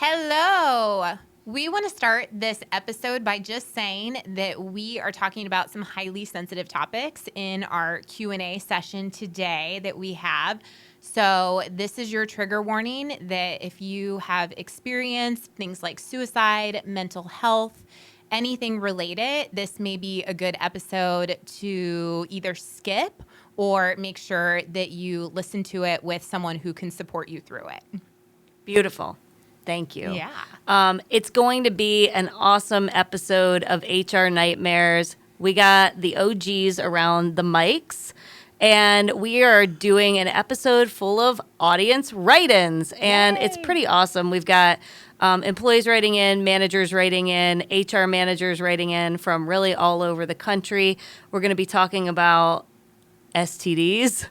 Hello. We want to start this episode by just saying that we are talking about some highly sensitive topics in our Q&A session today that we have. So this is your trigger warning that if you have experienced things like suicide, mental health, anything related, this may be a good episode to either skip or make sure that you listen to it with someone who can support you through it. Beautiful. Thank you. Yeah. It's going to be an awesome episode of HR Nightmares. We got the OGs around the mics, and we are doing an episode full of audience write-ins, and Yay. it's pretty awesome. We've got employees writing in, managers writing in, HR managers writing in from really all over the country. We're going to be talking about STDs.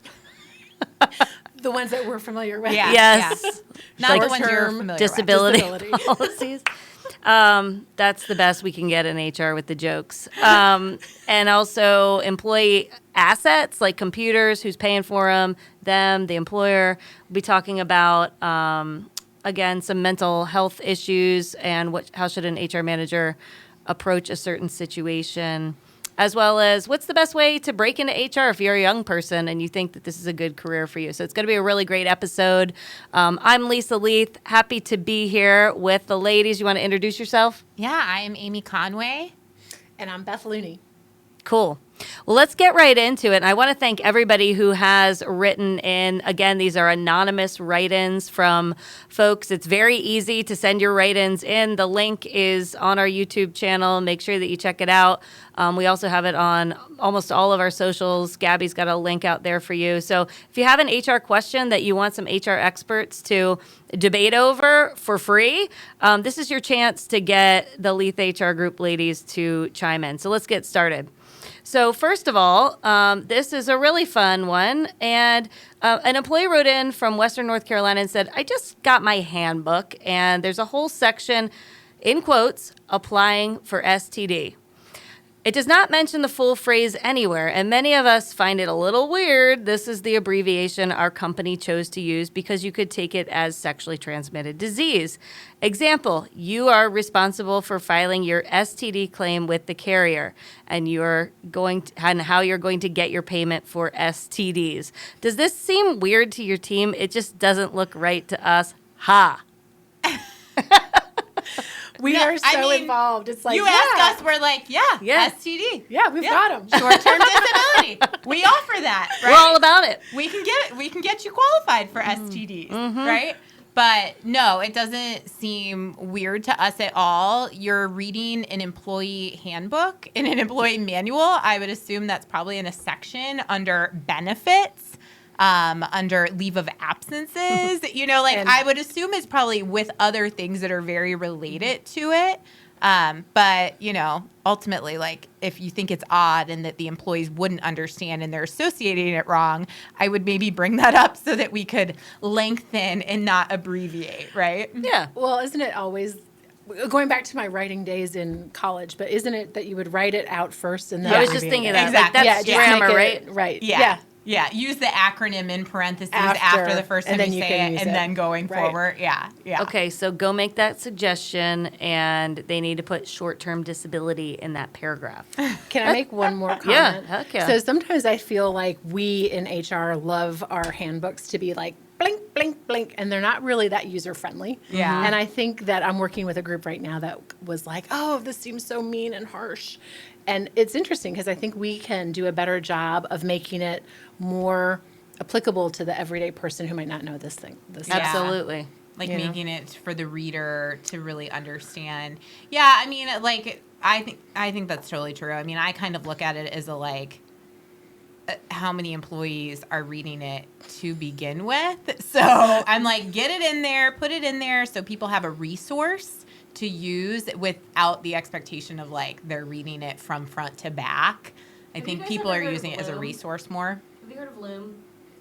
The ones that we're familiar with. Yeah. Yes. Yeah. Not the ones you're Short-term familiar Disability Disability. policies. That's the best we can get in HR with the jokes. And also employee assets like computers, who's paying for them, the employer. We'll be talking about, again, some mental health issues and how should an HR manager approach a certain situation, as well as what's the best way to break into HR if you're a young person and you think that this is a good career for you. So it's going to be a really great episode. I'm Lisa Leath. Happy to be here with the ladies. You want to introduce yourself? Yeah, I am Amy Conway. And I'm Beth Looney. Cool. Well, let's get right into it. And I want to thank everybody who has written in. Again, these are anonymous write-ins from folks. It's very easy to send your write-ins in. The link is on our YouTube channel. Make sure that you check it out. We also have it on almost all of our socials. Gabby's got a link out there for you. So if you have an HR question that you want some HR experts to debate over for free, this is your chance to get the Leath HR group ladies to chime in. So let's get started. So first of all, this is a really fun one. And an employee wrote in from Western North Carolina and said, I just got my handbook, and there's a whole section, in quotes, applying for STD. It does not mention the full phrase anywhere, and many of us find it a little weird. This is the abbreviation our company chose to use because you could take it as sexually transmitted disease. Example, you are responsible for filing your STD claim with the carrier, and how you're going to get your payment for STDs. Does this seem weird to your team? It just doesn't look right to us. Ha! We are so involved. It's like, you ask us, we're like, yeah. STD. Yeah, we've got them. Short-term disability. We offer that, right? We're all about it. We can get you qualified for STDs, right? But no, it doesn't seem weird to us at all. You're reading an employee handbook and an employee manual. I would assume that's probably in a section under benefits. Under leave of absences, I would assume it's probably with other things that are very related to it. But, ultimately, if you think it's odd and that the employees wouldn't understand and they're associating it wrong, I would maybe bring that up so that we could lengthen and not abbreviate, right? Yeah. Well, isn't it always, going back to my writing days in college, but isn't it that you would write it out first and then I was just thinking that. Exactly. That's grammar, right? Right. Yeah. Yeah, use the acronym in parentheses after the first time you say it, and then going forward. Yeah. Okay, so go make that suggestion, and they need to put short-term disability in that paragraph. Can I make one more comment? Yeah, heck yeah. So sometimes I feel like we in HR love our handbooks to be like blink, blink, blink, and they're not really that user-friendly. Yeah. And I think that I'm working with a group right now that was like, oh, this seems so mean and harsh. And it's interesting because I think we can do a better job of making it more applicable to the everyday person who might not know this thing. Absolutely. Making it for the reader to really understand. Yeah, I mean, I think that's totally true. I mean, I kind of look at it as how many employees are reading it to begin with. So I'm like, get it in there, put it in there so people have a resource to use without the expectation of they're reading it from front to back. I think people are using it as a resource more. Have you heard of Loom?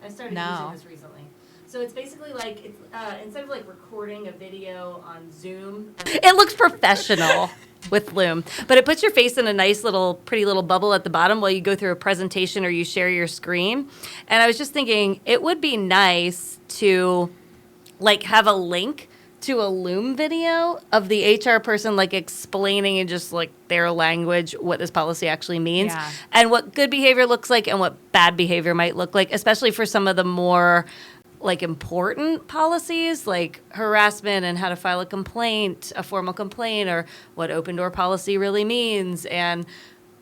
I started using this recently. So it's basically instead of recording a video on Zoom, it looks professional with Loom, but it puts your face in a nice pretty little bubble at the bottom while you go through a presentation or you share your screen. And I was just thinking it would be nice to have a link to a Loom video of the HR person like explaining in just like their language what this policy actually means and what good behavior looks like and what bad behavior might look like, especially for some of the more like important policies like harassment and how to file a complaint, a formal complaint, or what open door policy really means. And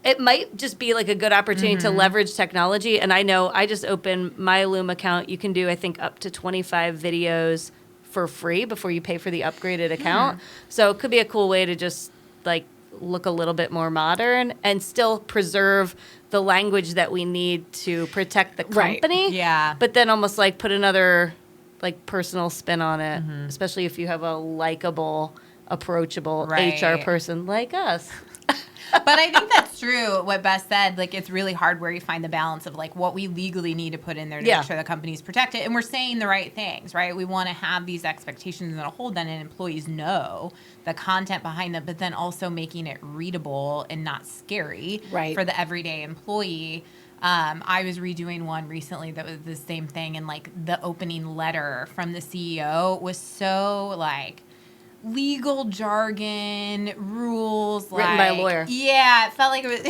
it might just be like a good opportunity to leverage technology. And I know I just opened my Loom account. You can do, I think, up to 25 videos for free before you pay for the upgraded account. So it could be a cool way to just like look a little bit more modern and still preserve the language that we need to protect the company. Right. Yeah. But then almost like put another like personal spin on it, especially if you have a likable, approachable HR person like us. But I think that's true, what Beth said. Like, it's really hard where you find the balance of, like, what we legally need to put in there to make sure the company's protected. And we're saying the right things, right? We want to have these expectations and a hold on, and employees know the content behind them, but then also making it readable and not scary for the everyday employee. I was redoing one recently that was the same thing, and, like, the opening letter from the CEO was so, like, legal jargon, rules. Written by a lawyer. Yeah, it felt like it was,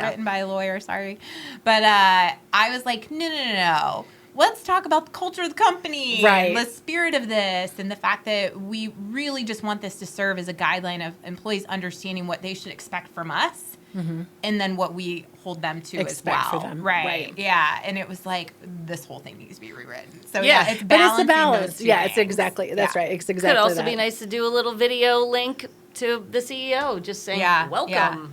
written by a lawyer, sorry. But I was like, no. Let's talk about the culture of the company, and the spirit of this, and the fact that we really just want this to serve as a guideline of employees understanding what they should expect from us. And then what we hold them to as well. For them. Right. Yeah. And it was like, this whole thing needs to be rewritten. So, But it's it's the balancing balance. those two Yeah, it's things. exactly. That's right. It's exactly Could also that. be nice to do a little video link to the CEO, just saying, welcome. Yeah.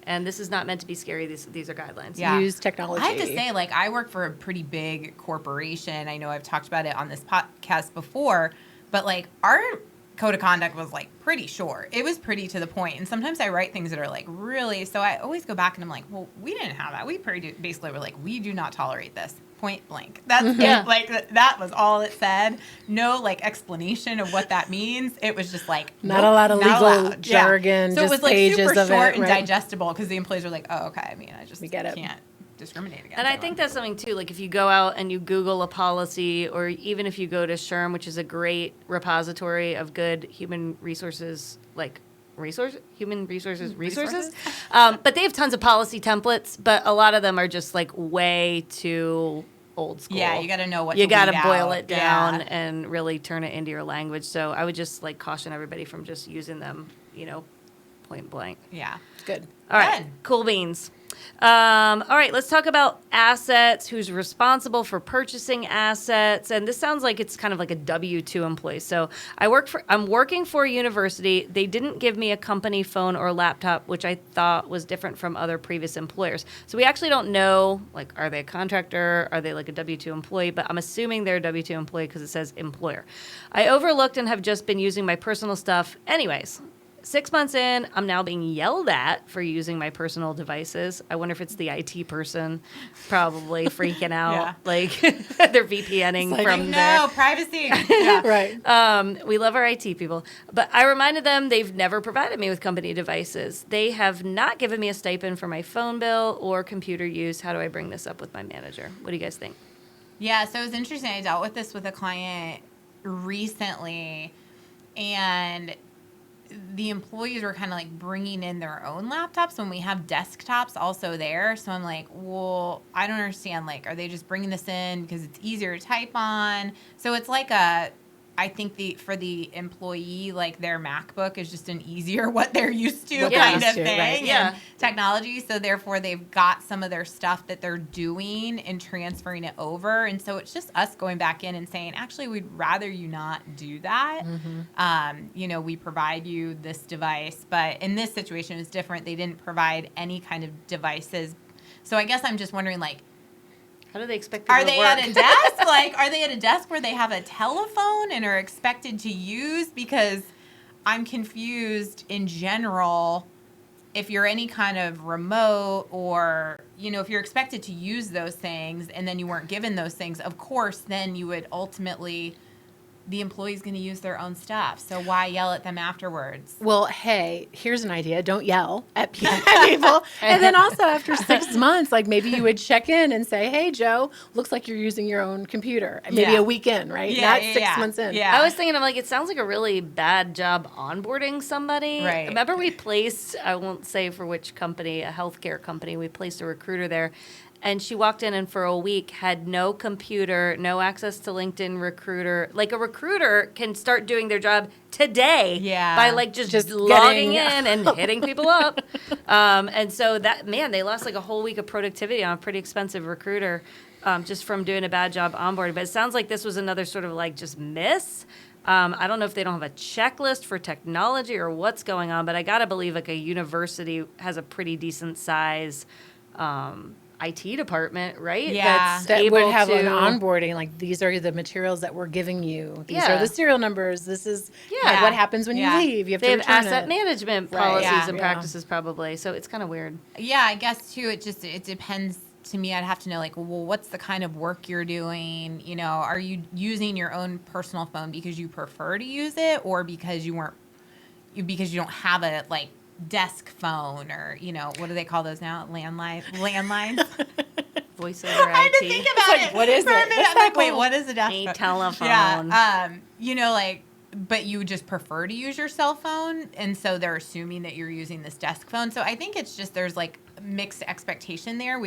And this is not meant to be scary. These are guidelines. Yeah. Use technology. I have to say, like, I work for a pretty big corporation. I know I've talked about it on this podcast before, but, like, our code of conduct was, like, pretty short. It was pretty to the point. And sometimes I write things that are, like, really, so I always go back and I'm like, well, we didn't have that. We basically were like, we do not tolerate this. Point blank. That's it. Like, that was all it said. No, like, explanation of what that means. It was just like, not a lot of legal jargon. So just it was like pages super of short it, and digestible because the employees were like, oh, okay. I mean, I just can't discriminate against And I think that's something too, like if you go out and you Google a policy, or even if you go to SHRM, which is a great repository of good human resources, like human resources. But they have tons of policy templates, but a lot of them are just like way too old school. Yeah, you got to know what you got to weed boil out. it down and really turn it into your language. So I would just like caution everybody from just using them, point blank. Yeah. Good. All right, cool beans. All right, let's talk about assets, who's responsible for purchasing assets. And this sounds like it's kind of like a W-2 employee. So I'm working for a university. They didn't give me a company phone or laptop, which I thought was different from other previous employers. So we actually don't know, like, are they a contractor? Are they like a W-2 employee? But I'm assuming they're a W-2 employee because it says employer. I overlooked and have just been using my personal stuff. Anyways, 6 months in, I'm now being yelled at for using my personal devices. I wonder if it's the IT person probably freaking out. Like they're VPNing from there. No, privacy. Yeah. Right. We love our IT people. But I reminded them they've never provided me with company devices. They have not given me a stipend for my phone bill or computer use. How do I bring this up with my manager? What do you guys think? Yeah, so it was interesting. I dealt with this with a client recently, and the employees were kind of like bringing in their own laptops when we have desktops also there. So I'm like, well, I don't understand. Like, are they just bringing this in because it's easier to type on? So it's like I think for the employee, like their MacBook is just an easier what they're used to kind of thing. Right. Yeah. Technology. So therefore they've got some of their stuff that they're doing and transferring it over. And so it's just us going back in and saying, actually, we'd rather you not do that. We provide you this device, but in this situation it's different. They didn't provide any kind of devices. So I guess I'm just wondering, like, how do they expect people are to they work? at a desk? Like, are they at a desk where they have a telephone and are expected to use? Because I'm confused in general if you're any kind of remote or, if you're expected to use those things and then you weren't given those things, of course, then you would ultimately the employee's going to use their own stuff. So why yell at them afterwards? Well, hey, here's an idea. Don't yell at people. And then also after 6 months, like maybe you would check in and say, hey, Joe, looks like you're using your own computer. Maybe a week in, right? Yeah, Not 6 months in. Yeah. I was thinking, I'm like, it sounds like a really bad job onboarding somebody. Right. Remember we placed, I won't say for which company, a healthcare company, we placed a recruiter there. And she walked in and for a week had no computer, no access to LinkedIn Recruiter. Like a recruiter can start doing their job today by like just logging in and hitting people up. And so that, man, they lost like a whole week of productivity on a pretty expensive recruiter just from doing a bad job onboarding. But it sounds like this was another sort of like just miss. I don't know if they don't have a checklist for technology or what's going on, but I got to believe like a university has a pretty decent size IT department, right? Yeah. That able would have to, an onboarding, like these are the materials that we're giving you. These are the serial numbers. This is like, what happens when you leave. You have they to have return asset it. management Right. policies Yeah. and practices probably. So it's kind of weird. Yeah, I guess too. It depends. To me, I'd have to know like, well, what's the kind of work you're doing? You know, are you using your own personal phone because you prefer to use it, or because you don't have a like desk phone, or you know, what do they call those now? Landlines. Voice over I had to IT. think about it. what is for a it? minute. What's I'm that like, wait, called? what is a desk A phone? telephone. Yeah. You know, like, but you just prefer to use your cell phone, and so they're assuming that you're using this desk phone. So I think it's just there's like mixed expectation there.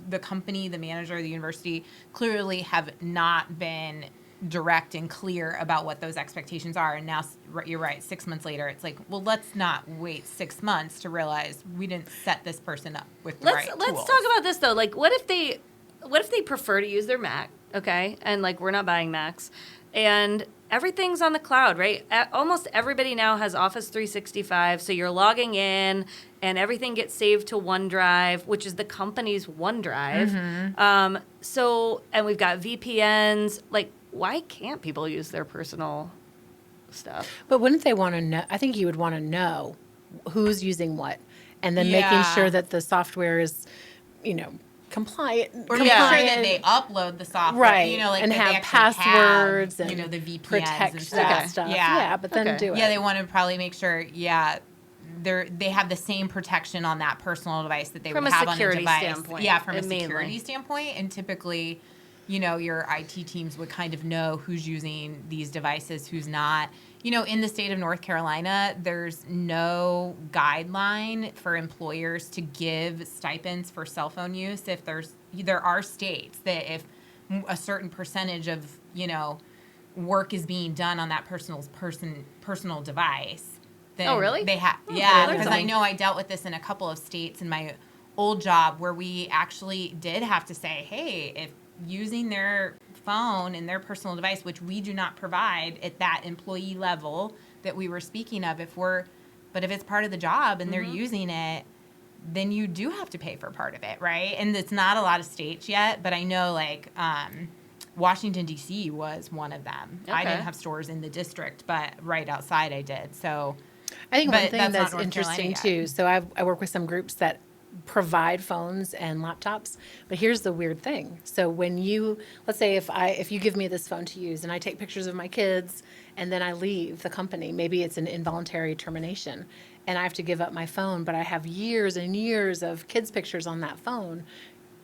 The company, the manager, the university clearly have not been direct and clear about what those expectations are. And now you're right, 6 months later, it's like, well, let's not wait 6 months to realize we didn't set this person up with the right Let's tools. talk about this though. Like, what if they prefer to use their Mac? Okay, and like we're not buying Macs, and everything's on the cloud, right? Almost everybody now has Office 365, so you're logging in, and everything gets saved to OneDrive, which is the company's OneDrive. Mm-hmm. And we've got VPNs. Like, why can't people use their personal stuff? But wouldn't they want to know? I think you would want to know who's using what, and then Yeah. making sure that the software is, compliant. Or make sure that they upload the software, Right. you know, like And that they have actually passwords have, and the VPNs protect and that stuff. stuff. Yeah. Yeah, but then do it. Yeah, they want to probably make sure, they have the same protection on that personal device that they From would a have on a security device. standpoint, Yeah, from a mainly. security standpoint. And typically, your IT teams would kind of know who's using these devices, who's not. In the state of North Carolina, there's no guideline for employers to give stipends for cell phone use. There are states that if a certain percentage of, work is being done on that personal device, then Oh, really? they have, Oh, yeah, really? because I know I dealt with this in a couple of states in my old job where we actually did have to say, hey, if using their phone and their personal device, which we do not provide at that employee level that we were speaking of, but if it's part of the job and they're using it, then you do have to pay for part of it, right? And it's not a lot of states yet, but I know Washington, D.C. was one of them. I Okay. didn't have stores in the district, but right outside I did. So I think But one thing that's not that's North interesting Carolina too. So I work with some groups that provide phones and laptops, but here's the weird thing. So when let's say if you give me this phone to use and I take pictures of my kids and then I leave the company, maybe it's an involuntary termination and I have to give up my phone, but I have years and years of kids' pictures on that phone.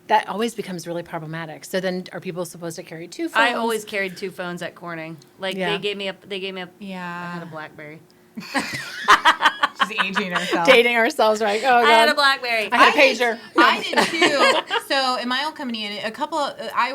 That always becomes really problematic. So then are people supposed to carry two phones? I always carried 2 phones at Corning. Like Yeah. they gave me a I yeah, had a BlackBerry. she's aging herself. dating ourselves, right? Oh, I had a God. BlackBerry. I had a pager. I did too. So in my own company, and I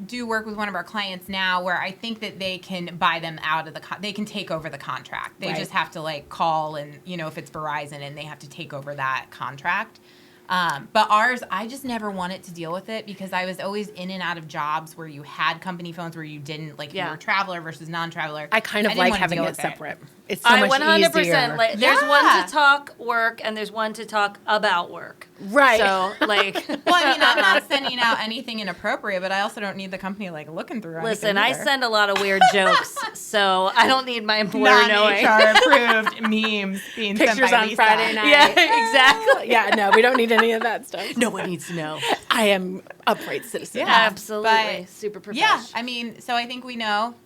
do work with one of our clients now where I think that they can buy them out of they can take over the contract. They Right. just have to call and, if it's Verizon and they have to take over that contract. But ours, I just never wanted to deal with it because I was always in and out of jobs where you had company phones where you didn't, you were a traveler versus non-traveler. I kind of didn't like wanna having deal it with separate. It's so I much 100% easier. there's one Yeah. to talk work and there's one to talk about work. Right. So Well, I mean, I'm not sending out anything inappropriate, but I also don't need the company looking through. listen, anything I either. send a lot of weird jokes, so I don't need my employer knowing. non-HR approved memes being sent Pictures by on Lisa. Friday night. Yeah, exactly. Yeah, no, we don't need any of that stuff. No one needs to know. I am upright citizen. Yeah. Absolutely. but- Super Yeah, professional. I mean, so I think we know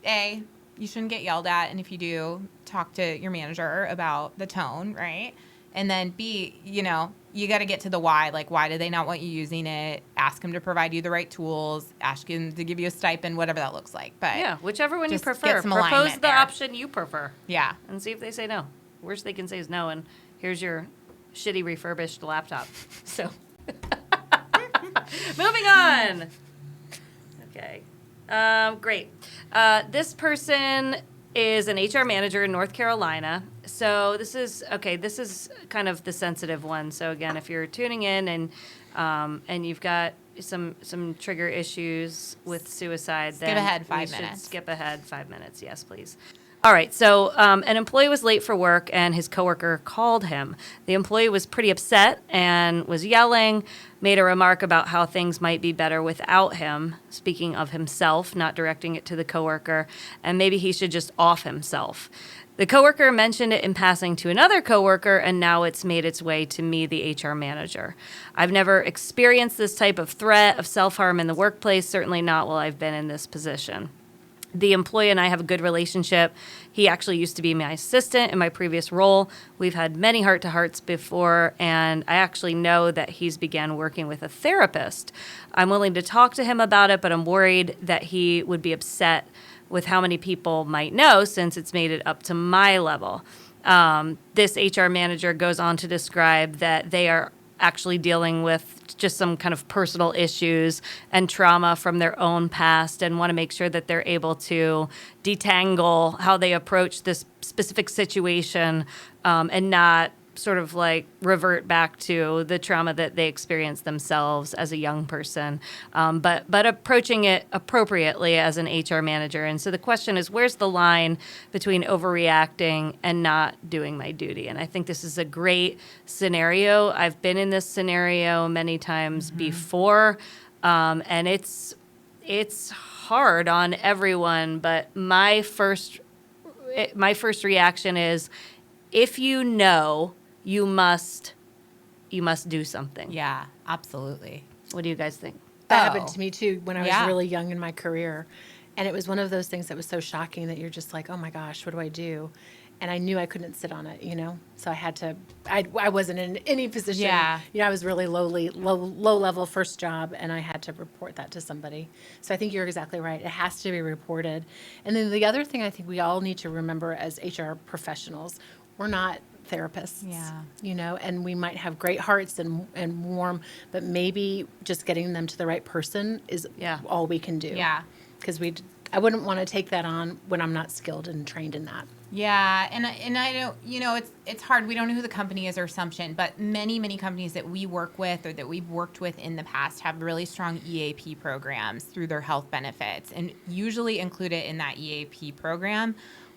A, you shouldn't get yelled at. And if you do, talk to your manager about the tone, right? And then B, you got to get to the why. Like, why do they not want you using it? Ask them to provide you the right tools. Ask them to give you a stipend, whatever that looks like. But Yeah, whichever one you just prefer. get some Propose alignment the there. option you prefer. Yeah. And see if they say no. Worst they can say is no, and here's your shitty refurbished laptop. So, moving on. Okay. Great. This person is an HR manager in North Carolina. So this is kind of the sensitive one. So again, if you're tuning in and you've got some trigger issues with suicide, then ahead 5 we should minutes. skip ahead 5 minutes. Yes, please. All right, so an employee was late for work, and his coworker called him. The employee was pretty upset and was yelling, made a remark about how things might be better without him, speaking of himself, not directing it to the coworker, and maybe he should just off himself. The coworker mentioned it in passing to another coworker, and now it's made its way to me, the HR manager. I've never experienced this type of threat of self-harm in the workplace, certainly not while I've been in this position. The employee and I have a good relationship. He actually used to be my assistant in my previous role. We've had many heart-to-hearts before, and I actually know that he's began working with a therapist. I'm willing to talk to him about it, but I'm worried that he would be upset with how many people might know since it's made it up to my level. This HR manager goes on to describe that they are actually dealing with just some kind of personal issues and trauma from their own past and want to make sure that they're able to detangle how they approach this specific situation and not sort of like revert back to the trauma that they experienced themselves as a young person, but approaching it appropriately as an HR manager. And so the question is, where's the line between overreacting and not doing my duty? And I think this is a great scenario. I've been in this scenario many times before, and it's hard on everyone. But my first reaction is, if you know, you must do something. Yeah, absolutely. What do you guys think? That happened to me too when I was Yeah. really young in my career. And it was one of those things that was so shocking that you're just like, oh my gosh, what do I do? And I knew I couldn't sit on it, So I had to, I wasn't in any position. Yeah. I was really low level first job, and I had to report that to somebody. So I think you're exactly right. It has to be reported. And then the other thing I think we all need to remember as HR professionals, we're not therapists, Yeah. and we might have great hearts and warm, but maybe just getting them to the right person is all we can do. Yeah. Because I wouldn't want to take that on when I'm not skilled and trained in that. Yeah, and I don't, it's hard. We don't know who the company is or assumption, but many companies that we work with or that we've worked with in the past have really strong EAP programs through their health benefits, and usually included in that EAP program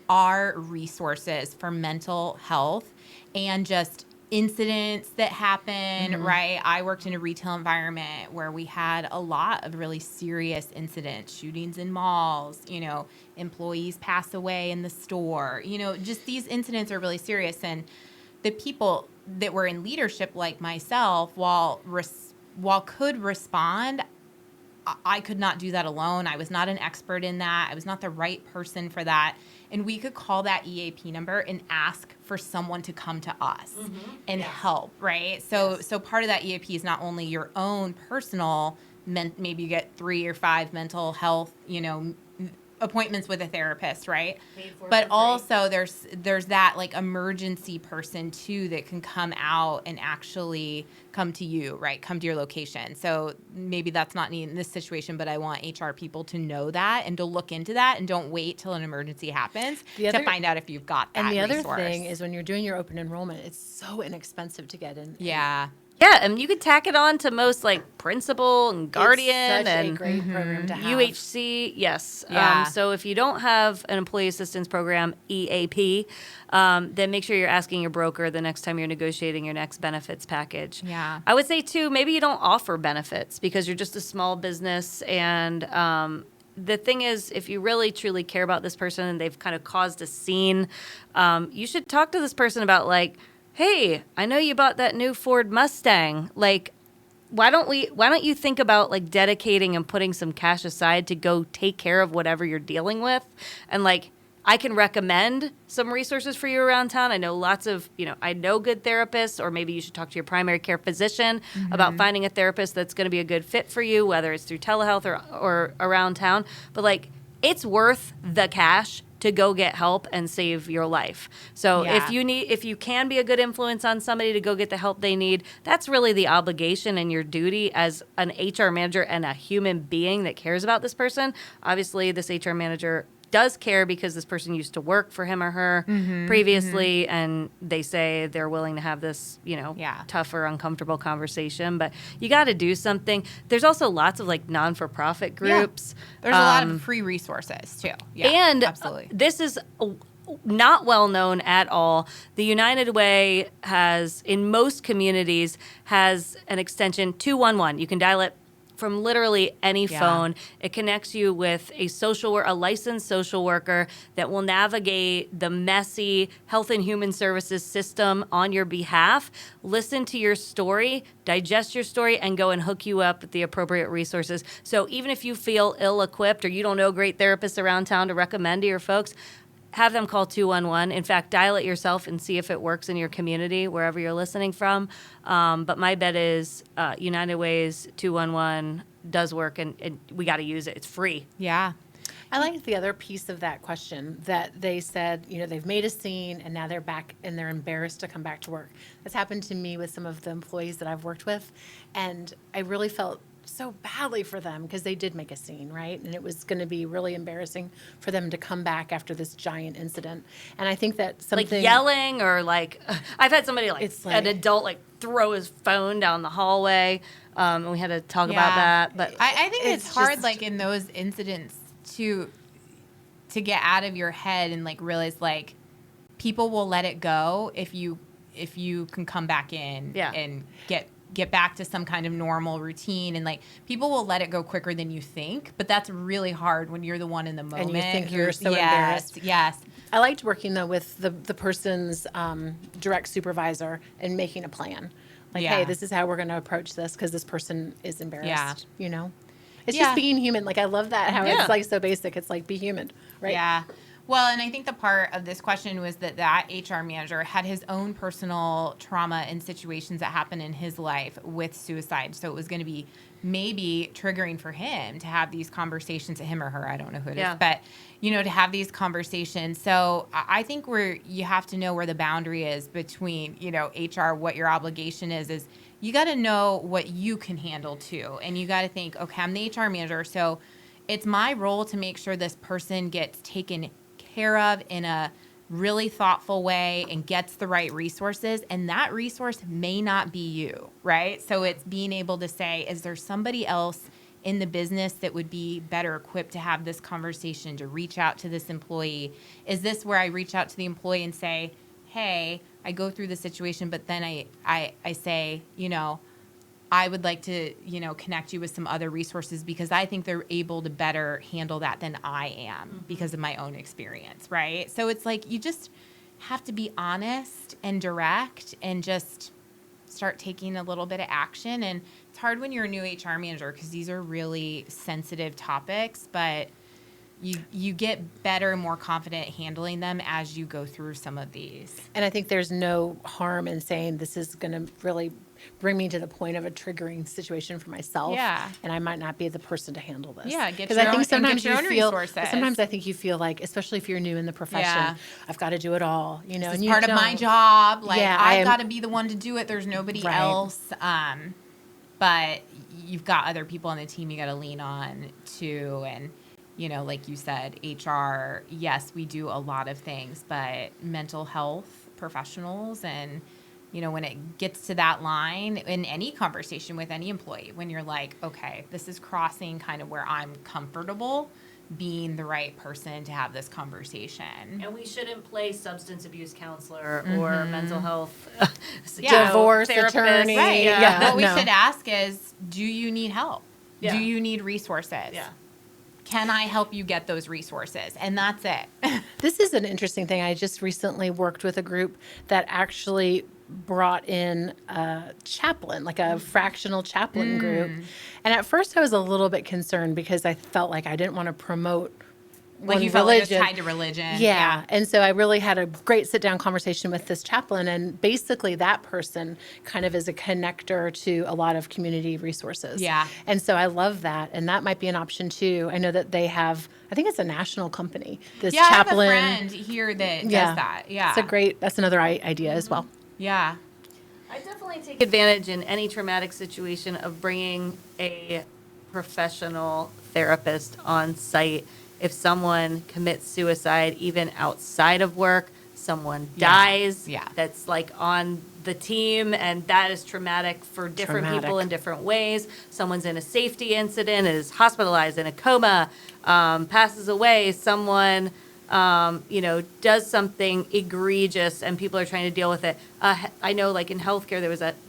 are resources for mental health and just incidents that happen, right? I worked in a retail environment where we had a lot of really serious incidents, shootings in malls, employees pass away in the store, just these incidents are really serious. And the people that were in leadership like myself, while could respond, I could not do that alone. I was not an expert in that. I was not the right person for that. And we could call that EAP number and ask for someone to come to us and help, right? So part of that EAP is not only your own personal, maybe you get 3 or 5 mental health, appointments with a therapist, right? But also there's that like emergency person too that can come out and actually come to you, right? Come to your location. So maybe that's not needed in this situation, but I want HR people to know that and to look into that and don't wait till an emergency happens to find out if you've got that. And the resource. other thing is when you're doing your open enrollment, it's so inexpensive to get in. Yeah. Yeah, and you could tack it on to most like principal and guardian It's such and a great program to have. UHC. Yes. Yeah. So if you don't have an employee assistance program, EAP, then make sure you're asking your broker the next time you're negotiating your next benefits package. Yeah. I would say too, maybe you don't offer benefits because you're just a small business, and the thing is, if you really truly care about this person and they've kind of caused a scene, you should talk to this person about like, hey, I know you bought that new Ford Mustang. Like, why don't you think about like dedicating and putting some cash aside to go take care of whatever you're dealing with? And like, I can recommend some resources for you around town. I know lots of, I know good therapists, or maybe you should talk to your primary care physician about finding a therapist that's going to be a good fit for you, whether it's through telehealth or around town. But like, it's worth the cash to go get help and save your life. So Yeah. if you can be a good influence on somebody to go get the help they need, that's really the obligation and your duty as an HR manager and a human being that cares about this person. Obviously, this HR manager does care because this person used to work for him or her previously, and they say they're willing to have this, tough or uncomfortable conversation. But you got to do something. There's also lots of like non-for-profit groups. Yeah. There's a lot of free resources too. Yeah, and absolutely. This is not well known at all. The United Way has, in most communities, has an extension 211. You can dial it from literally any phone. It connects you with a licensed social worker that will navigate the messy health and human services system on your behalf, listen to your story, digest your story, and go and hook you up with the appropriate resources. So even if you feel ill-equipped or you don't know great therapists around town to recommend to your folks, have them call 211. In fact, dial it yourself and see if it works in your community, wherever you're listening from. But my bet is United Way's 211 does work, and we got to use it. It's free. Yeah. I liked the other piece of that question that they said, they've made a scene and now they're back and they're embarrassed to come back to work. That's happened to me with some of the employees that I've worked with. And I really felt so badly for them because they did make a scene, right? And it was going to be really embarrassing for them to come back after this giant incident. And I think that something like yelling, or like I've had somebody an adult throw his phone down the hallway, and we had to talk about that. But I think it's hard, like in those incidents, to get out of your head and like realize like people will let it go if you can come back in and get back to some kind of normal routine, and like people will let it go quicker than you think, but that's really hard when you're the one in the moment and you think you're so embarrassed. Yes. I liked working though with the person's direct supervisor and making a plan. Like, hey, this is how we're going to approach this because this person is embarrassed. It's just being human. Like, I love that how it's like so basic. It's like, be human, right? Yeah. Well, and I think the part of this question was that HR manager had his own personal trauma and situations that happened in his life with suicide. So it was going to be maybe triggering for him to have these conversations, him or her, I don't know who it is, but, to have these conversations. So I think you have to know where the boundary is between, HR, what your obligation is you got to know what you can handle too. And you got to think, okay, I'm the HR manager, so it's my role to make sure this person gets taken care of in a really thoughtful way and gets the right resources, and that resource may not be you, right? So it's being able to say, is there somebody else in the business that would be better equipped to have this conversation, to reach out to this employee? Is this where I reach out to the employee and say, hey, I go through the situation, but then I say, I would like to, connect you with some other resources because I think they're able to better handle that than I am because of my own experience, right? So it's like you just have to be honest and direct and just start taking a little bit of action. And it's hard when you're a new HR manager because these are really sensitive topics, but you get better and more confident handling them as you go through some of these. And I think there's no harm in saying this is going to really bring me to the point of a triggering situation for myself. Yeah. And I might not be the person to handle this. Yeah, get because your I own- think and sometimes get your you own feel. resources. Sometimes I think you feel like, especially if you're new in the profession, Yeah. I've got to do it all. This and is you part of my don't. job. Like Yeah, I've got to be the one to do it. There's nobody Right. else. But you've got other people on the team you got to lean on too. And like you said, HR. Yes, we do a lot of things, but mental health professionals and. When it gets to that line in any conversation with any employee, when you're like, okay, this is crossing kind of where I'm comfortable being the right person to have this conversation. And we shouldn't play substance abuse counselor or mental health Divorce therapist. attorney. Right. Yeah. What we No. should ask is, do you need help? Yeah. Do you need resources? Yeah. Can I help you get those resources? And that's it. This is an interesting thing. I just recently worked with a group that actually brought in a chaplain, like a fractional chaplain group. And at first I was a little bit concerned because I felt like I didn't want to promote Like one you felt like it was religion. tied to religion. Yeah. And so I really had a great sit down conversation with this chaplain. And basically, that person kind of is a connector to a lot of community resources. Yeah. And so I love that. And that might be an option too. I know that they have, I think it's a national company, this Yeah, chaplain. I have a friend here that does that. Yeah. That's another idea as well. Yeah. I definitely take advantage in any traumatic situation of bringing a professional therapist on site. If someone commits suicide, even outside of work, someone dies, that's like on the team, and that is traumatic for different people in different ways. Someone's in a safety incident, is hospitalized in a coma, passes away. Someone, does something egregious, and people are trying to deal with it. I know, like in healthcare,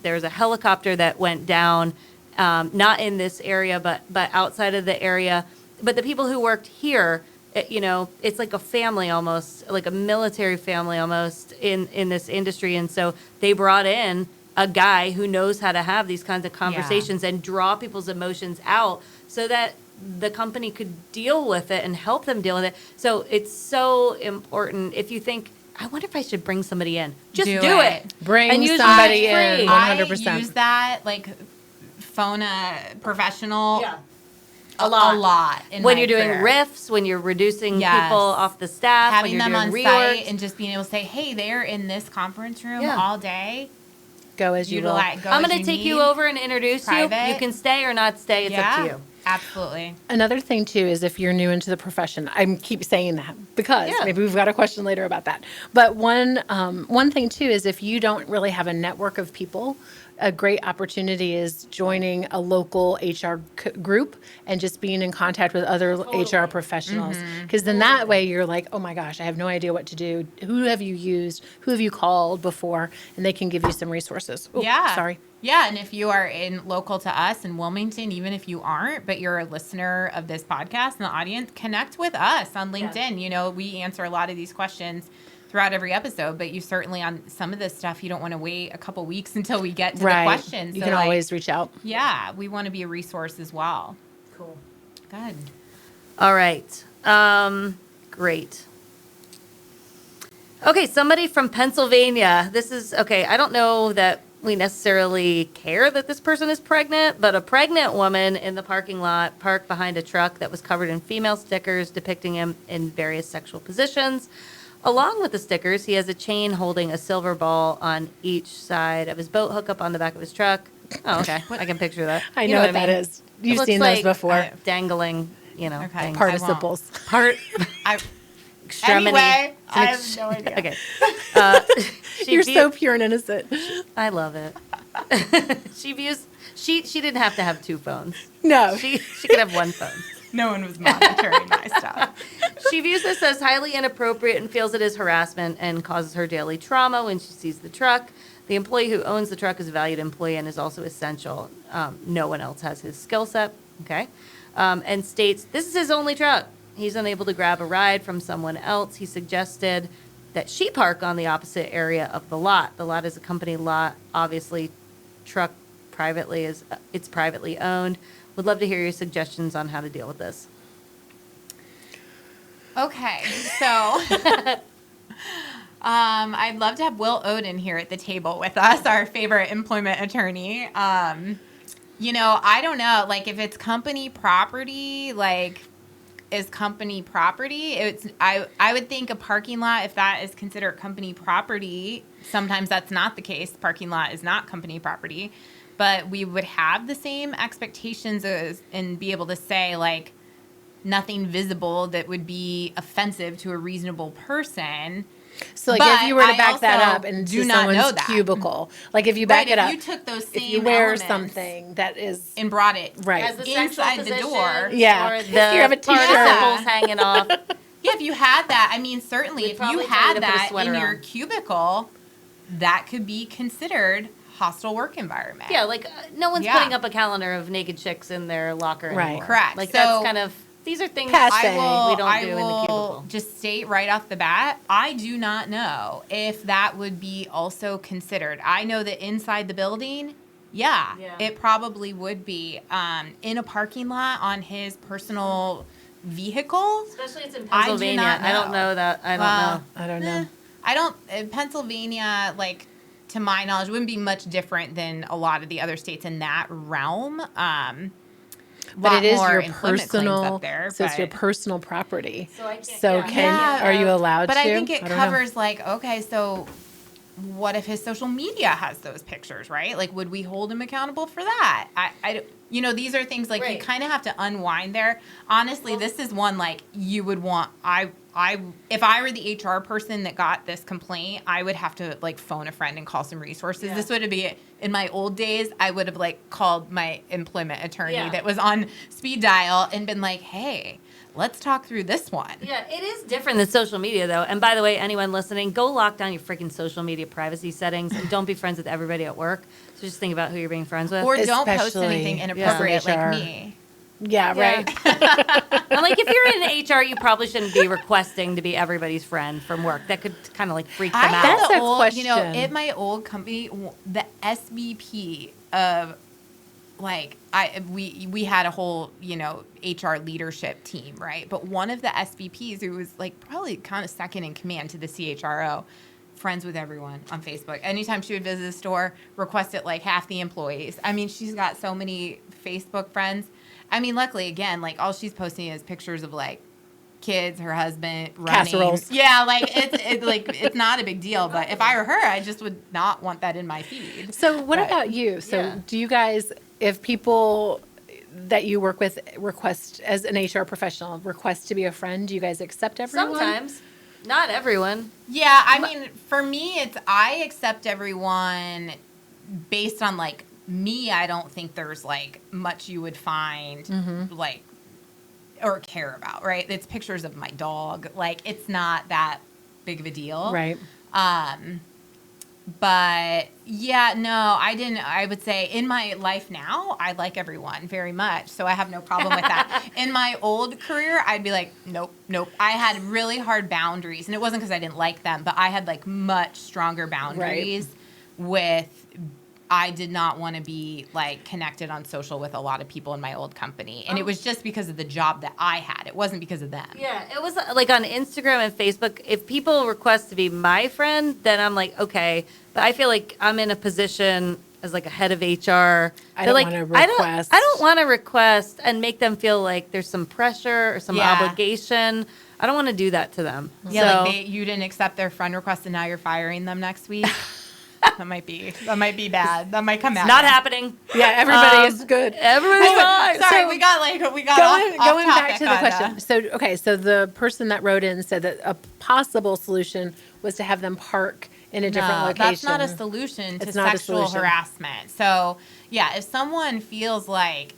there was a helicopter that went down, not in this area, but outside of the area. But the people who worked here, it's like a family almost, like a military family almost in this industry. And so they brought in a guy who knows how to have these kinds of conversations and draw people's emotions out so that the company could deal with it and help them deal with it. So it's so important. If you think, I wonder if I should bring somebody in, just do it. Bring and use somebody it in, free. 100%. I use that, like, phone a professional. Yeah. A lot. When you're doing riffs, when you're reducing people off the staff, having when you're them doing on reorgs. site and just being able to say, hey, they're in this conference room Yeah. all day. Go as you will. I'm going to take you over and introduce Private. you. You can stay or not stay. It's up to you. Absolutely. Another thing too is if you're new into the profession, I keep saying that because maybe we've got a question later about that. But one thing too is if you don't really have a network of people, a great opportunity is joining a local HR group and just being in contact with other HR professionals. Because then that way you're like, oh my gosh, I have no idea what to do. Who have you used? Who have you called before? And they can give you some resources. Ooh, sorry. Yeah, and if you are in local to us in Wilmington, even if you aren't, but you're a listener of this podcast in the audience, connect with us on LinkedIn. Yeah. We answer a lot of these questions throughout every episode, but you certainly on some of this stuff, you don't want to wait a couple weeks until we get to the questions. You can always reach out. Yeah, we want to be a resource as well. Cool. Good. All right. Great. Okay, somebody from Pennsylvania. This is, okay, I don't know that we necessarily care that this person is pregnant, but a pregnant woman in the parking lot parked behind a truck that was covered in female stickers depicting him in various sexual positions. Along with the stickers, he has a chain holding a silver ball on each side of his boat hook up on the back of his truck. Oh, okay. I can picture that. I know what that is. You've seen those before. Dangling, Okay. things. Participles. Extremity. Anyway, I have no idea. Okay. You're so pure and innocent. I love it. She didn't have to have two phones. No. She could have one phone. No one was monitoring my stuff. She views this as highly inappropriate and feels it is harassment and causes her daily trauma when she sees the truck. The employee who owns the truck is a valued employee and is also essential. No one else has his skill set. Okay. And states this is his only truck. He's unable to grab a ride from someone else. He suggested that she park on the opposite area of the lot. The lot is a company lot. Obviously, truck it's privately owned. Would love to hear your suggestions on how to deal with this. Okay, so I'd love to have Will Oden here at the table with us, our favorite employment attorney. I don't know, like if it's company property, like is company property. I would think a parking lot, if that is considered company property, sometimes that's not the case. Parking lot is not company property. But we would have the same expectations and be able to say, like, nothing visible that would be offensive to a reasonable person. So, like, if you were to back that up and do someone's cubicle, like if you back it up, if you took those same if you wear elements something that is and brought it As the inside the door, or the you have a t-shirt hanging off. Yeah, if you had that, I mean, certainly if you had that in your on. Cubicle, that could be considered hostile work environment. Yeah, like no one's putting up a calendar of naked chicks in their locker anymore. Correct. Like so that's kind of these are things Passe. we don't do in the will cubicle. just state right off the bat, I do not know if that would be also considered. I know that inside the building, yeah. It probably would be. In a parking lot on his personal vehicle. Especially it's in Pennsylvania. I don't know that. I don't know. I don't know. I don't. In Pennsylvania, like, to my knowledge, wouldn't be much different than a lot of the other states in that realm. But it is your employment claims personal, up there, so it's your but- personal property. So I can't- So yeah. can are you allowed But to? I think it don't know. covers like, okay, so what if his social media has those pictures, right? Like, would we hold him accountable for that? These are things like you Right. kind of have to unwind there. Honestly, this is one like you would want. If I were the HR person that got this complaint, I would have to like phone a friend and call some resources. Yeah. This would be in my old days. I would have like called my employment attorney Yeah. that was on speed dial and been like, hey, let's talk through this one. Yeah, it is different than social media, though. And by the way, anyone listening, go lock down your freaking social media privacy settings and don't be friends with everybody at work. So just think about who you're being friends with. Or don't post Especially anything inappropriate for HR. like me. Yeah, right. I'm like, if you're in HR, you probably shouldn't be requesting to be everybody's friend from work. That could kind of like freak them out. That's the a old, question. at my old company, the SVP of we had a whole, HR leadership team, right? But one of the SVPs who was like probably kind of second in command to the CHRO, friends with everyone on Facebook. Anytime she would visit the store, requested like half the employees. I mean, she's got so many Facebook friends. I mean, luckily, again, like all she's posting is pictures of like kids, her husband, running. Casseroles. Yeah, like it's not a big deal. But if I were her, I just would not want that in my feed. So what But, about you? So yeah. do you guys, if people that you work with request as an HR professional request to be a friend, do you guys accept everyone? Sometimes. Not everyone. Yeah, I mean, for me, I accept everyone based on like me. I don't think there's like much you would find like or care about, right? It's pictures of my dog. Like, it's not that big of a deal. Right. But yeah, no, I didn't. I would say in my life now, I like everyone very much. So I have no problem with that. In my old career, I'd be like, nope. I had really hard boundaries. And it wasn't because I didn't like them, but I had like much stronger boundaries with, I did not want to be like connected on social with a lot of people in my old company. And it was just because of the job that I had. It wasn't because of them. Yeah, it was like on Instagram and Facebook. If people request to be my friend, then I'm like, okay. But I feel like I'm in a position as like a head of HR. I don't like, wanna request. I don't want to request and make them feel like there's some pressure or some Yeah. obligation. I don't want to do that to them. Yeah, So- like you didn't accept their friend request and now you're firing them next week. That might be bad. That might come out. Not happening. Yeah, everybody is good. Everybody's fine. Sorry, So- we got Going off back to the topic question. So the person that wrote in said that a possible solution was to have them park in a different location. That's not a solution to It's not a sexual solution. harassment. So, yeah, if someone feels like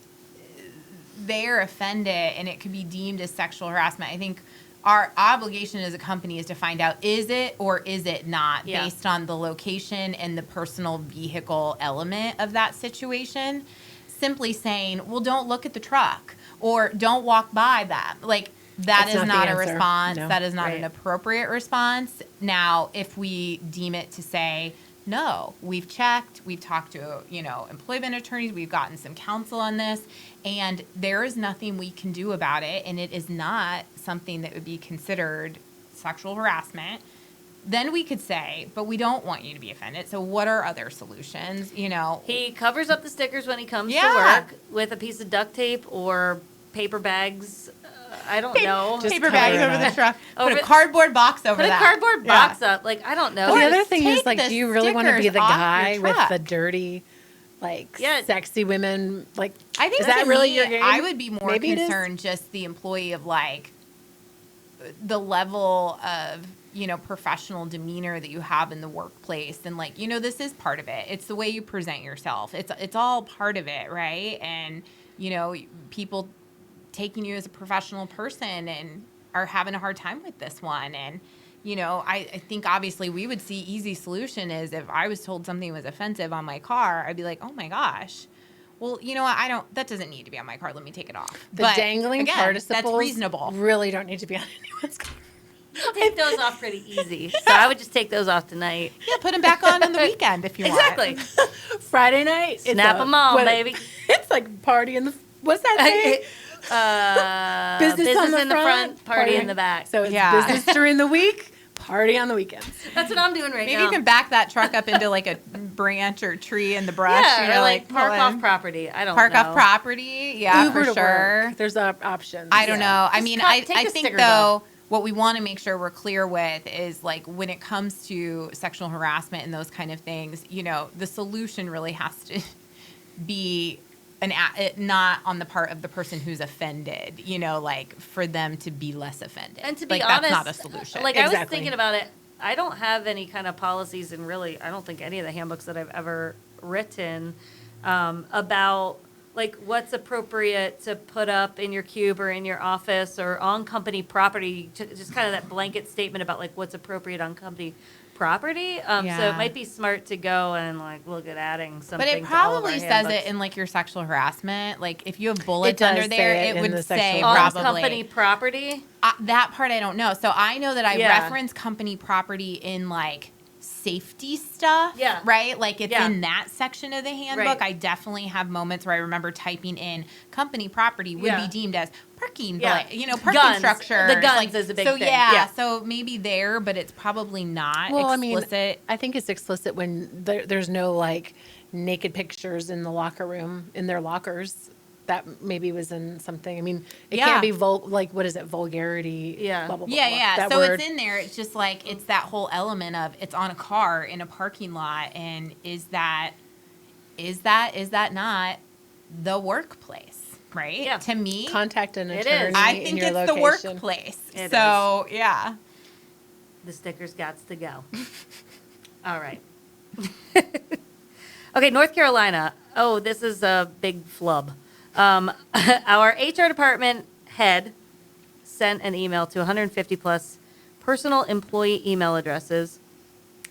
they're offended and it could be deemed as sexual harassment, I think our obligation as a company is to find out, is it or is it not, Yeah. based on the location and the personal vehicle element of that situation. Simply saying, well, don't look at the truck or don't walk by that. Like, that That's is not not the a answer. response. No. That is not Right. an appropriate response. Now, if we deem it to say, no, we've checked, we've talked to, employment attorneys, we've gotten some counsel on this, and there is nothing we can do about it, and it is not something that would be considered sexual harassment, then we could say, but we don't want you to be offended. So what are other solutions? He covers up the stickers when he comes Yeah. to work with a piece of duct tape or paper bags. I don't know. Just paper cover bags it over the up. truck. Put Over- a cardboard box over Put a that. cardboard Yeah. box up. Like, I don't know. Well, the other just thing is, take like, the do you really want to be stickers the off your guy with truck. the dirty, like, Yeah. sexy women? Like, I think is that to really me, your game? I would be more Maybe it is. concerned just the employee of like the level of professional demeanor that you have in the workplace, and like this is part of it. It's the way you present yourself. It's all part of it, right? And people taking you as a professional person and are having a hard time with this one. And I think obviously we would see easy solution is if I was told something was offensive on my car, I'd be like, oh my gosh. well, you know what? That doesn't need to be on my card. Let me take it off. The But dangling again, participles that's reasonable. really don't need to be on anyone's card. I'll take those off pretty easy. So I would just take those off tonight. Yeah, put them back on the weekend if you want. Exactly. Friday night. Snap them on, baby. It's like party in the, what's that say? Business in the front, party in the back. So it's Yeah. business during the week, party on the weekends. That's what I'm doing right Maybe now. you can back that truck up into like a branch or tree in the brush. Yeah, you know, or like park pull off in. property. I don't Park know. off property. Yeah, Uber for to sure. work. There's options. I don't know. I Just mean, take I the think stickers though, off. what we want to make sure we're clear with is like when it comes to sexual harassment and those kind of things, you know, the solution really has to be not on the part of the person who's offended, you know, like for them to be less offended. And to be like, honest, that's not a solution. Like I was Exactly. thinking about it, I don't have any kind of policies, and really, I don't think any of the handbooks that I've ever written about like what's appropriate to put up in your cube or in your office or on company property. Just kind of that blanket statement about like what's appropriate on company property. So Yeah. it might be smart to go and like look at adding something. But it to all of our probably says handbooks. it in like your sexual harassment. Like if you have bullets does under say there, it it in would the say sexual on probably. company property. That part I don't know. So I know that I Yeah. reference company property in like safety stuff. Yeah. Right? Like it's Yeah. in that section of the handbook. Right. I definitely have moments where I remember typing in company property would Yeah. be deemed as parking, Yeah. parking Guns. structure. The guns is a big so thing. Yeah, Yeah. so maybe there, but it's probably not Well, explicit. I think it's explicit when there's no like naked pictures in the locker room, in their lockers. That maybe was in something. I mean, it Yeah. can't be what is it? Vulgarity. Yeah. Blah, blah, blah, Yeah, blah. yeah. That So word. it's in there. It's just like it's that whole element of it's on a car in a parking lot, and is that not the workplace, right? Yeah. To me, Contact an It attorney is. I in think your it's location. the workplace. It So yeah. The stickers gots to go. All right. Okay, North Carolina. Oh, this is a big flub. Our HR department head sent an email to 150 plus personal employee email addresses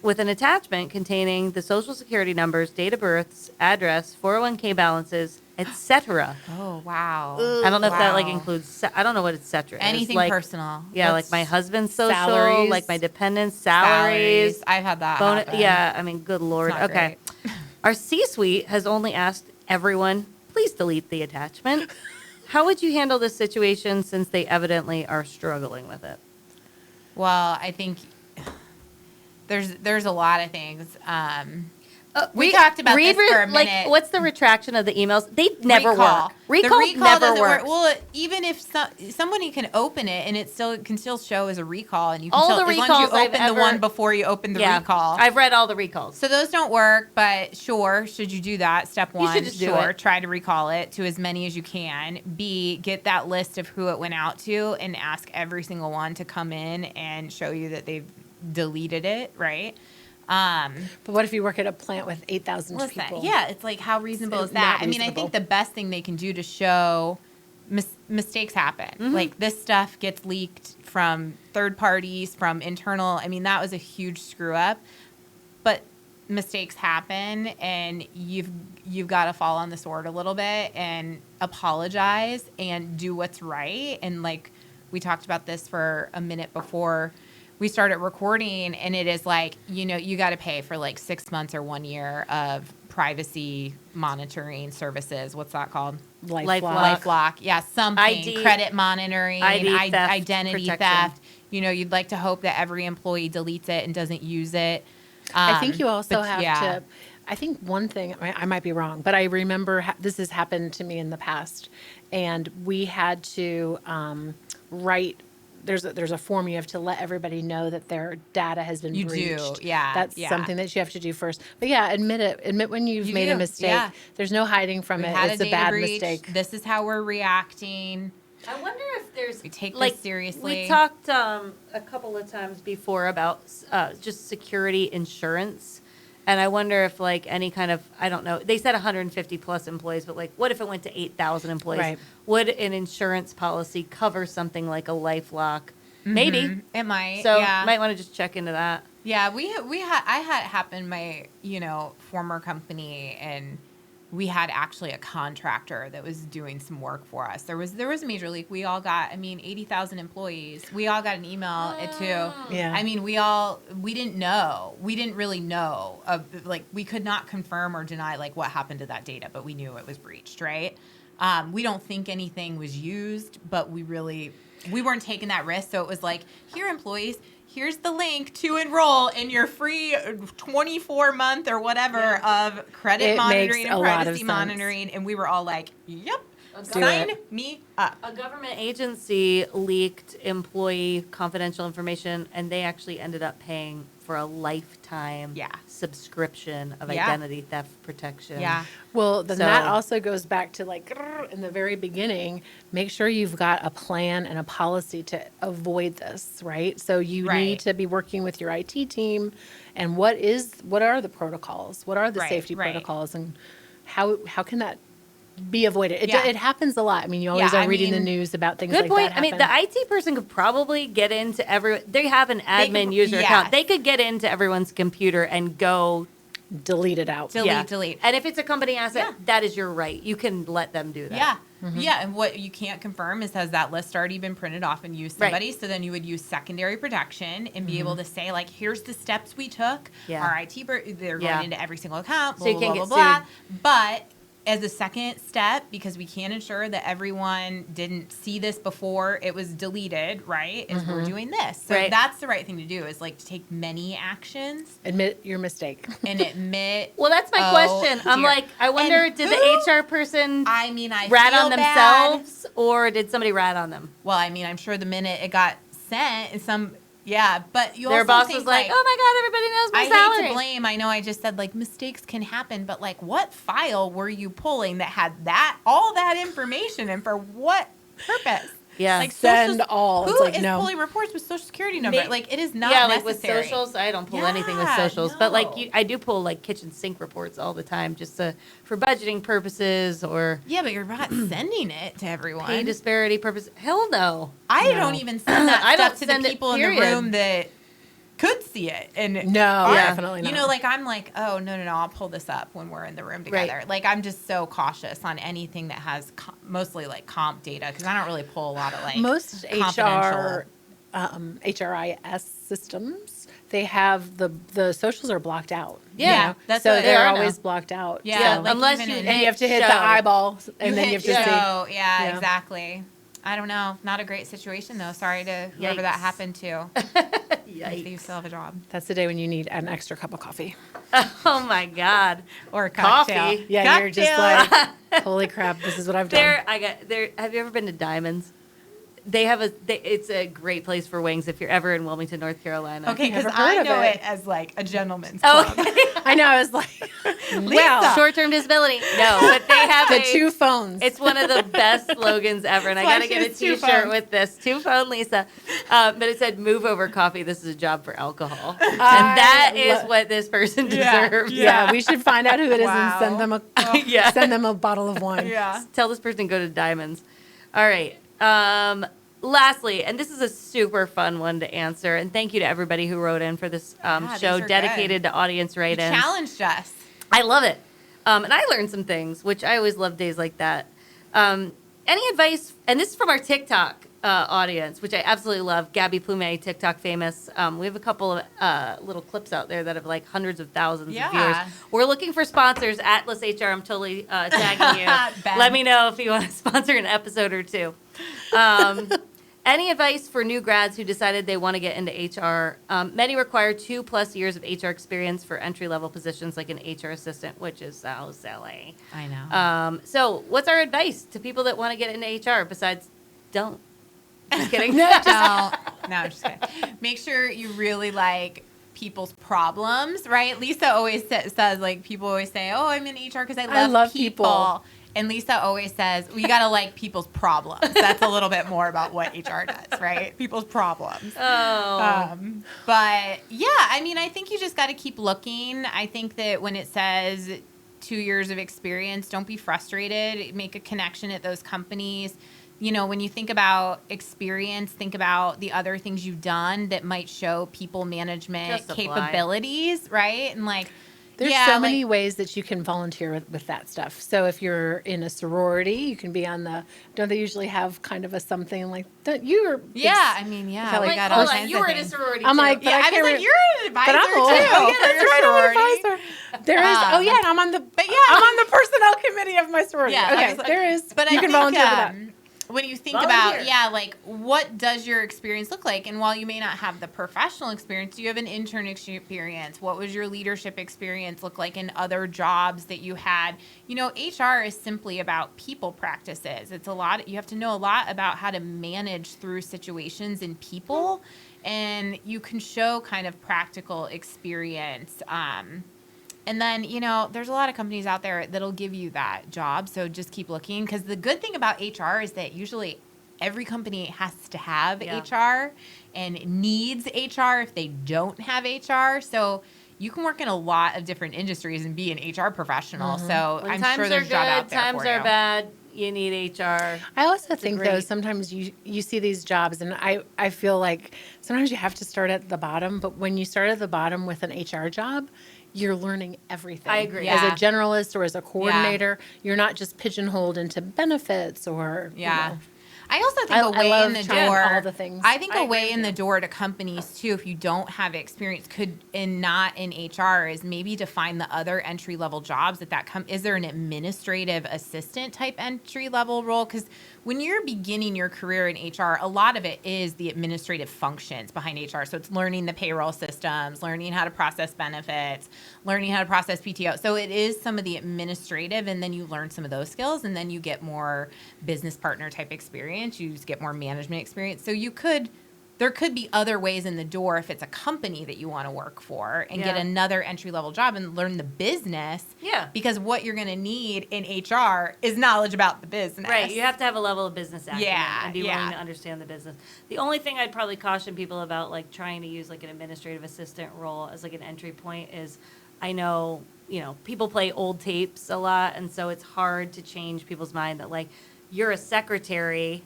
with an attachment containing the social security numbers, date of births, address, 401k balances, etc. Oh wow. I don't know if that like Wow. includes. I don't know what etc. is. Anything like, personal. Yeah, That's like my husband's social, salaries. like my dependents' salaries. I've had that. Bonus, happen. yeah, I mean, good lord. not Okay. Our C-suite has only asked everyone, please delete the attachment. How would you handle this situation since they evidently are struggling with it? Well, I think there's a lot of things. We Re- talked about read this for a like, minute. what's the retraction of the emails? They never Recall. work. Recall, The recall never doesn't works. work. Well, even if somebody can open it and it can still show as a recall, and you can All still, the as long as recalls you I've open the ever- one before you open the recall. I've read all the recalls. So those don't work, but sure, should you do that? Step one, should just do sure, it. try to recall it to as many as you can. B, get that list of who it went out to and ask every single one to come in and show you that they've deleted it, right? But what if you work at a plant with 8,000 Listen, people? yeah, it's like how reasonable It's is that? not I mean, I reasonable. think the best thing they can do to show mistakes happen. Mm-hmm. Like this stuff gets leaked from third parties, from internal. I mean, that was a huge screw up. But mistakes happen, and you've got to fall on the sword a little bit and apologize and do what's right. And like we talked about this for a minute before we started recording, and it is like, you know, you got to pay for like 6 months or 1 year of privacy monitoring services. What's that called? LifeLock. LifeLock. Yeah, something. ID Credit monitoring, ID theft identity protection. theft. You know, you'd like to hope that every employee deletes it and doesn't use it. I think you also but have yeah. to. I think one thing, I might be wrong, but I remember this has happened to me in the past, and we had to write. There's a form you have to let everybody know that their data has been You do, breached. yeah, That's yeah. something that you have to do first. But yeah, admit it. Admit when you've You made do, a mistake. yeah. There's no hiding from We it. had It's a a data bad breach. mistake. This is how we're reacting. I wonder if there's We take this like, seriously. We talked a couple of times before about just security insurance, and I wonder if like any kind of, I don't know. They said 150 plus employees, but like, what if it went to 8,000 employees? Right. Would an insurance policy cover something like a LifeLock? Maybe. It might. So yeah. might want to just check into that. Yeah, I had it happen in my, former company, and we had actually a contractor that was doing some work for us. There was a major leak. We all got, 80,000 employees. We all got an email to, Yeah. we didn't know. We didn't really know. We could not confirm or deny, what happened to that data, but we knew it was breached, right? We don't think anything was used, but we weren't taking that risk. So it was like, here, employees, here's the link to enroll in your free 24-month or whatever of credit monitoring and privacy monitoring. And we were all like, yep, sign me up. A government agency leaked employee confidential information, and they actually ended up paying for a lifetime subscription of identity theft protection. Yeah. Well, then that also goes back to in the very beginning, make sure you've got a plan and a policy to avoid this, right? So you need to be working with your IT team, and what are the protocols? What are the safety protocols, and how can that be avoided? It happens a lot. You always are reading the news about things like that. Good point. The IT person could probably get into they have an admin user account. They could get into everyone's computer and go delete it out. Delete. And if it's a company asset, that is your right. You can let them do that. Yeah. Mm-hmm. Yeah, and what you can't confirm is, has that list already been printed off and used somebody? Right. So then you would use secondary protection and be able to say, here's the steps we took. Yeah. Our IT, they're going into every single account, blah, so you blah, can't blah, get blah, sued. blah. But as a second step, because we can't ensure that everyone didn't see this before it was deleted, right, is we're doing this. So that's the right thing to do, is to take many actions. Admit your mistake. And admit. Well, that's my question. Dear. I'm like, I wonder, did the HR person rat on themselves, or did somebody rat on them? Well, I'm sure the minute it got sent, but you their also boss think, was like, oh my God, everybody knows my salary. I hate to blame. I know I just said mistakes can happen, but what file were you pulling that had all that information, and for what purpose? Yeah, send all. Who is pulling reports with Social Security number? It is not necessary. With socials, I don't pull anything with socials, but I do pull kitchen sink reports all the time, just for budgeting purposes or. Yeah, but you're not sending it to everyone. Pay disparity purpose. Hell no. I don't even send that stuff to the people in the room that could see it. And definitely not. I'm oh, no, I'll pull this up when we're in the room together. Right. I'm just so cautious on anything that has mostly comp data, because I don't really pull a lot of most HR, HRIS systems, they have the socials are blocked out. Yeah, that's so they're always blocked out. Yeah, so, unless and you have to hit the eyeball, and then you have to see. Yeah, exactly. I don't know. Not a great situation, though. Sorry to whoever that happened to. Yikes. You still have a job. That's the day when you need an extra cup of coffee. Oh, my God. Or a cocktail. Coffee. Yeah, cocktail. You're just like, holy crap, this is what I've done. Have you ever been to Diamonds? It's a great place for wings if you're ever in Wilmington, North Carolina. Okay, because I know it as a gentleman's club. I know. I was like, well, short-term disability. No, but they have the 2 phones. It's one of the best slogans ever, and I got to get a T-shirt with this. 2-phone Lisa. But it said, "Move over coffee. This is a job for alcohol," and that is what this person deserves. Yeah, we should find out who it is and send them a bottle of wine. Yeah. Tell this person to go to Diamonds. All right. Lastly, and this is a super fun one to answer, and thank you to everybody who wrote in for this show dedicated to audience write-ins. You challenged us. I love it. And I learned some things, which I always love days like that. Any advice, and this is from our TikTok audience, which I absolutely love, Gabby Plumet, TikTok famous. We have a couple of little clips out there that have hundreds of thousands of viewers. We're looking for sponsors. Atlas HR, I'm totally tagging you. Let me know if you want to sponsor an episode or two. Any advice for new grads who decided they want to get into HR? Many require 2+ years of HR experience for entry-level positions like an HR assistant, which is so silly. I know. So what's our advice to people that want to get into HR besides don't? Just kidding. No, I'm just kidding. Make sure you really like people's problems, right? Lisa always says, people always say, oh, I'm in HR because I love people. And Lisa always says, well, you got to like people's problems. That's a little bit more about what HR does, right? People's problems. Oh. But yeah, I think you just got to keep looking. I think that when it says 2 years of experience, don't be frustrated. Make a connection at those companies. When you think about experience, think about the other things you've done that might show people management capabilities, right? And There's so many ways that you can volunteer with that stuff. So if you're in a sorority, you can be on the, don't they usually have kind of a something like, don't you are, I mean, we like, got hold all on, kinds you of were in a things. sorority I'm too. like, but I I was can't like, you're an advisor but I'm old. too. Oh, yeah, that's right. I'm an advisor. There is. And I'm on the. But I'm on the personnel committee of my sorority. Yeah, Okay, like, there is. But you I can think, volunteer for that. when you think Volunteer. about, like, what does your experience look like? And while you may not have the professional experience, do you have an intern experience? What was your leadership experience look like in other jobs that you had? You know, HR is simply about people practices. It's a lot. You have to know a lot about how to manage through situations and people, and you can show kind of practical experience. And then, there's a lot of companies out there that'll give you that job. So just keep looking. Because the good thing about HR is that usually every company has to have HR and needs HR if they don't have HR. So you can work in a lot of different industries and be an HR professional. So When I'm times sure there's are a job good, out there times for are you. bad. You need HR. I also think, though, great- sometimes you see these jobs, and I feel like sometimes you have to start at the bottom. But when you start at the bottom with an HR job, you're learning everything. I agree. As a Yeah. generalist or as a coordinator, you're not just pigeonholed into benefits or, Yeah. I also think I a way love in the trying door. all the things. I think I a agree way with in you. the door to companies too, if you don't have experience, and not in HR, is maybe to find the other entry level jobs is there an administrative assistant type entry level role? Because when you're beginning your career in HR, a lot of it is the administrative functions behind HR. So it's learning the payroll systems, learning how to process benefits, learning how to process PTO. So it is some of the administrative, and then you learn some of those skills, and then you get more business partner type experience. You just get more management experience. So there could be other ways in the door if it's a company that you want to work for and get Yeah. another entry level job and learn the business. Yeah. Because what you're going to need in HR is knowledge about the business. Right, you have to have a level of business acumen Yeah, and be yeah. willing to understand the business. The only thing I'd probably caution people about, like, trying to use like an administrative assistant role as like an entry point is, I know, people play old tapes a lot, and so it's hard to change people's mind that, like, you're a secretary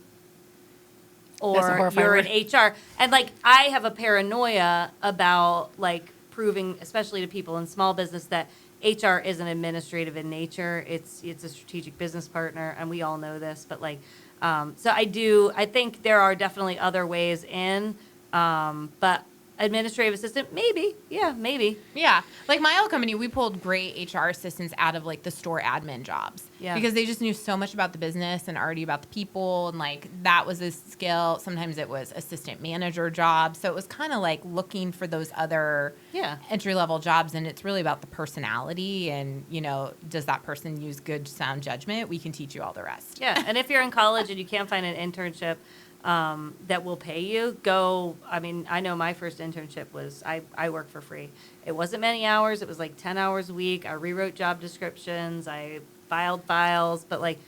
or horrifying you're word. an HR. And, like, I have a paranoia about, like, proving, especially to people in small business, that HR isn't administrative in nature. It's a strategic business partner, and we all know this. But, like, so I think there are definitely other ways in, but administrative assistant, maybe. Yeah, maybe. Yeah. Like my old company, we pulled great HR assistants out of like the store admin jobs. Yeah. Because they just knew so much about the business and already about the people. And like that was a skill. Sometimes it was assistant manager jobs. So it was kind of like looking for those other entry level jobs. And it's really about the personality and, does that person use good sound judgment? We can teach you all the rest. Yeah. And if you're in college and you can't find an internship, that will pay you, I know my first internship was, I worked for free. It wasn't many hours. It was like 10 hours a week. I rewrote job descriptions. I filed files, but like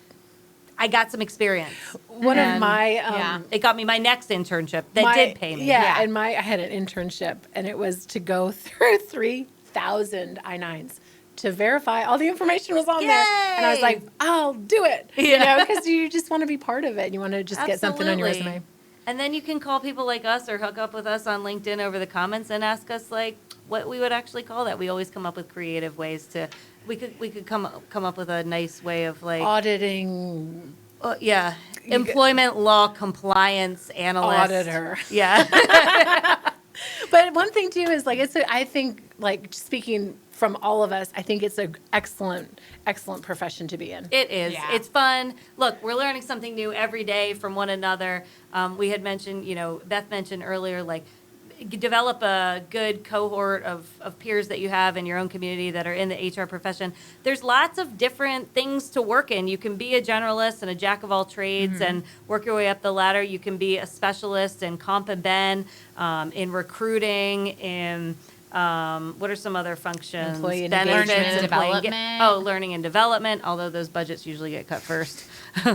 I got some experience. One of my, it got me my next internship that did pay me. Yeah, and I had an internship, and it was to go through 3,000 I-9s. To verify all the information was on there. And I was like, I'll do it. Because you just want to be part of it. And you want to just get something on your resume. And then you can call people like us or hook up with us on LinkedIn over the comments and ask us like what we would actually call that. We always come up with creative ways to, we could come up with a nice way of like auditing. Employment law compliance analyst. Auditor. Yeah. But one thing too is like, I think like speaking from all of us, I think it's an excellent profession to be in. It is. Yeah. It's fun. Look, we're learning something new every day from one another. We had mentioned, Beth mentioned earlier, like, develop a good cohort of peers that you have in your own community that are in the HR profession. There's lots of different things to work in. You can be a generalist and a jack of all trades and work your way up the ladder. You can be a specialist in comp and ben, in recruiting, in what are some other functions? Employee Benefits, engagement. employee Development. learning and development, although those budgets usually get cut first.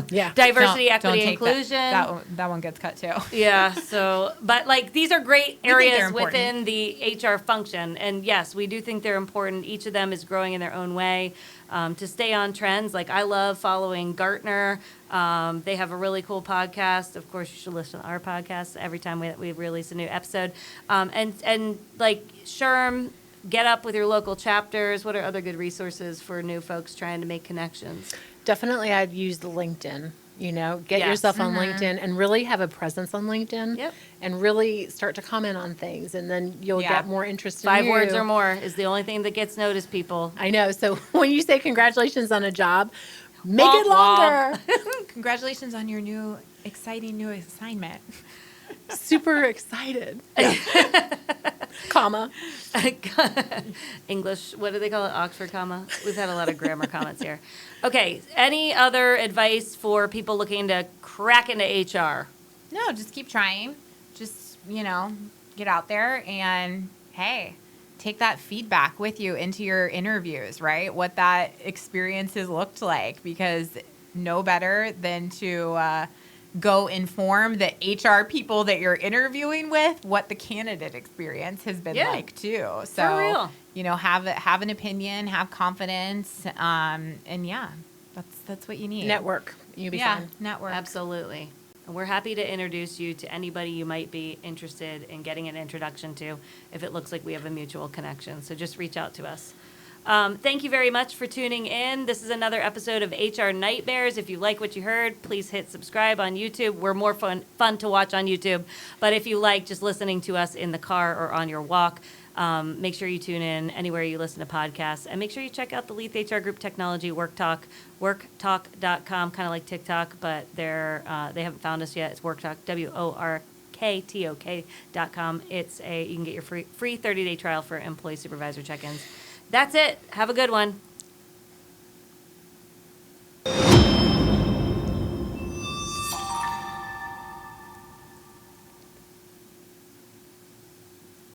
Yeah. Diversity, Don't equity, take inclusion. That one gets cut too. Yeah, so, but like, these are great they're areas important. within the HR function. And yes, we do think they're important. Each of them is growing in their own way. To stay on trends, like I love following Gartner. They have a really cool podcast. Of course, you should listen to our podcast every time we release a new episode. And like SHRM, get up with your local chapters? What are other good resources for new folks trying to make connections? Definitely, I'd use the LinkedIn. Get Yes. yourself on LinkedIn and really have a presence on LinkedIn. Yep. And really start to comment on things, and then you'll get more interest in 5 you. words or more is the only thing that gets noticed, people. I know. So when you say congratulations on a job, make Womp it longer. Congratulations on your exciting new assignment. Super excited. Comma. English, what do they call it? Oxford comma? We've had a lot of grammar comments here. Okay, any other advice for people looking to crack into HR? No, just keep trying. Just, get out there and, hey, take that feedback with you into your interviews, right? What that experience has looked like, because no better than to go inform the HR people that you're interviewing with what the candidate experience has been like too. So, for real. Have an opinion, have confidence, and that's what you need. Network. You'll be fine. Network. Absolutely. And we're happy to introduce you to anybody you might be interested in getting an introduction to if it looks like we have a mutual connection. So just reach out to us. Thank you very much for tuning in. This is another episode of HR Nightmares. If you like what you heard, please hit subscribe on YouTube. We're more fun to watch on YouTube. But if you like just listening to us in the car or on your walk, make sure you tune in anywhere you listen to podcasts. And make sure you check out the Leath HR Group Technology Work Talk, worktalk.com, kind of like TikTok, but they haven't found us yet. It's WorkTalk, WORKTOK.com. You can get your free 30-day trial for employee supervisor check-ins. That's it. Have a good one.